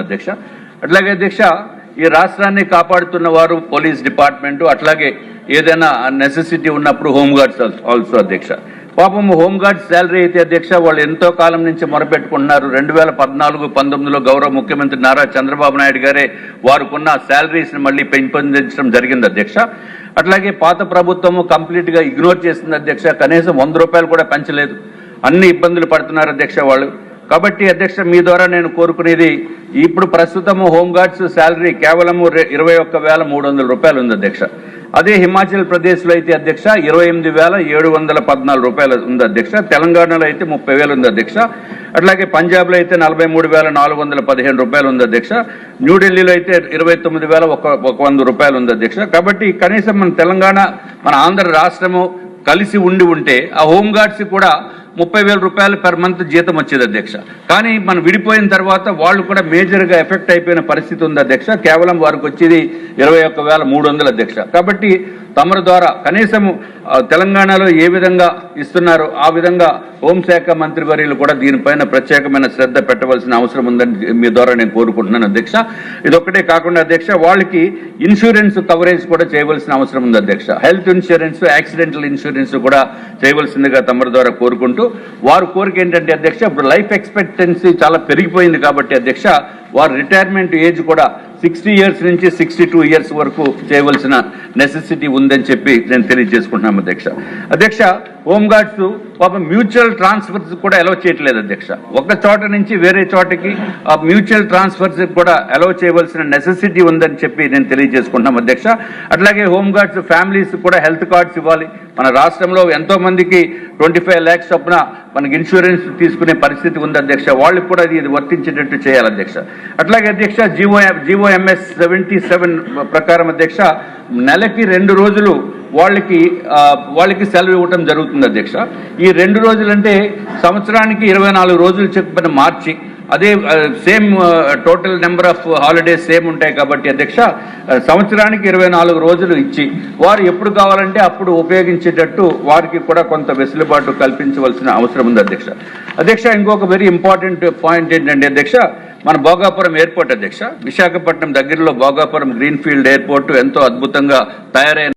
అధ్యక్ష అట్లాగే అధ్యక్ష ఈ రాష్ట్రాన్ని కాపాడుతున్న వారు పోలీస్ డిపార్ట్మెంట్ అట్లాగే ఏదైనా నెసెసిటీ ఉన్నప్పుడు హోంగార్డ్స్ ఆల్సో అధ్యక్ష పాపం హోంగార్డ్స్ శాలరీ అయితే అధ్యక్ష వాళ్ళు ఎంతో కాలం నుంచి మొరపెట్టుకుంటున్నారు 2014-19లో గౌరవ ముఖ్యమంత్రి నారా చంద్రబాబు నాయుడు గారే వారుకున్న శాలరీస్ ని మళ్ళీ పెంపొందించడం జరిగింది అధ్యక్ష అట్లాగే పాత ప్రభుత్వము కంప్లీట్ గా ఇగ్నోర్ చేసింది అధ్యక్ష కనీసం 100 రూపాయలు కూడా పెంచలేదు అన్ని ఇబ్బందులు పడుతున్నారు అధ్యక్ష వాళ్ళు కాబట్టి అధ్యక్ష మీ ద్వారా నేను కోరుకునేది ఇప్పుడు ప్రస్తుతం హోంగార్డ్స్ శాలరీ కేవలం 21,300 రూపాయలు ఉంది అధ్యక్ష అదే హిమాచల్ ప్రదేశ్ లో అయితే అధ్యక్ష 28,714 రూపాయలు ఉంది అధ్యక్ష తెలంగాణలో అయితే 30,000 ఉంది అధ్యక్ష అట్లాగే పంజాబ్ లో అయితే 43,415 రూపాయలు ఉంది అధ్యక్ష న్యూఢిల్లీలో అయితే 29,100 రూపాయలు ఉంది అధ్యక్ష కాబట్టి కనీసం మన తెలంగాణ మన ఆంధ్ర రాష్ట్రము కలిసి ఉంటే ఆ హోంగార్డ్స్ కూడా 30,000 రూపాయలు పర్ మంత్ జీతం వచ్చేది అధ్యక్ష కానీ మనం విడిపోయిన తర్వాత వాళ్ళు కూడా మేజర్ గా ఎఫెక్ట్ అయిపోయిన పరిస్థితి ఉంది అధ్యక్ష కేవలం వారికి వచ్చేది 21,300 అధ్యక్ష కాబట్టి తమరి ద్వారా కనీసం తెలంగాణలో ఏ విధంగా ఇస్తున్నారో ఆ విధంగా హోంశాఖ మంత్రివర్యులు కూడా దీనిపైన ప్రత్యేకమైన శ్రద్ధ పెట్టవలసిన అవసరం ఉందని మీ ద్వారా నేను కోరుకుంటున్నాను అధ్యక్ష ఇదొక్కటే కాకుండా అధ్యక్ష వాళ్ళకి ఇన్సూరెన్స్ కవరేజ్ కూడా చేయవలసిన అవసరం ఉంది అధ్యక్ష హెల్త్ ఇన్సూరెన్స్ యాక్సిడెంటల్ ఇన్సూరెన్స్ కూడా చేయవలసిందిగా తమరి ద్వారా కోరుకుంటూ వారు కోరిక ఏంటంటే అధ్యక్ష ఇప్పుడు లైఫ్ ఎక్స్పెక్టెన్సీ చాలా పెరిగిపోయింది కాబట్టి అధ్యక్ష వారు రిటైర్మెంట్ ఏజ్ కూడా 60 ఇయర్స్ నుంచి 62 ఇయర్స్ వరకు చేయవలసిన నెసెసిటీ ఉందని చెప్పి నేను తెలియజేసుకుంటున్నాను అధ్యక్ష హోంగార్డ్స్ పాపం మ్యూచువల్ ట్రాన్స్ఫర్స్ కూడా అలౌ చేయట్లేదు అధ్యక్ష ఒక చోట నుంచి వేరే చోటకి ఆ మ్యూచువల్ ట్రాన్స్ఫర్స్ కూడా అలౌ చేయవలసిన నెసెసిటీ ఉందని చెప్పి నేను తెలియజేసుకుంటున్నాం అధ్యక్ష అట్లాగే హోంగార్డ్స్ ఫ్యామిలీస్ కూడా హెల్త్ కార్డ్స్ ఇవ్వాలి మన రాష్ట్రంలో ఎంతో మందికి 25 lakhs చొప్పున మనకి ఇన్సూరెన్స్ తీసుకునే పరిస్థితి ఉంది అధ్యక్ష వాళ్ళకి కూడా ఇది వర్తించేటట్టు చేయాలి అధ్యక్ష అట్లాగే అధ్యక్ష GOMS 77 ప్రకారం అధ్యక్ష నెలకి 2 రోజులు వాళ్ళకి సెలవు ఇవ్వటం జరుగుతుంది అధ్యక్ష ఈ 2 రోజులు అంటే సంవత్సరానికి 24 రోజులు చెప్పిన మార్చి అదే same total number of holidays same ఉంటాయి కాబట్టి అధ్యక్ష సంవత్సరానికి 24 రోజులు ఇచ్చి వారు ఎప్పుడు కావాలంటే అప్పుడు ఉపయోగించేటట్టు వారికి కూడా కొంత వెసులుబాటు కల్పించవలసిన అవసరం ఉంది అధ్యక్ష ఇంకొక వెరీ ఇంపార్టెంట్ పాయింట్ ఏంటంటే అధ్యక్ష మన భోగాపురం ఎయిర్పోర్ట్ అధ్యక్ష విశాఖపట్నం దగ్గరలో భోగాపురం గ్రీన్ఫీల్డ్ ఎయిర్పోర్ట్ ఎంతో అద్భుతంగా తయారైన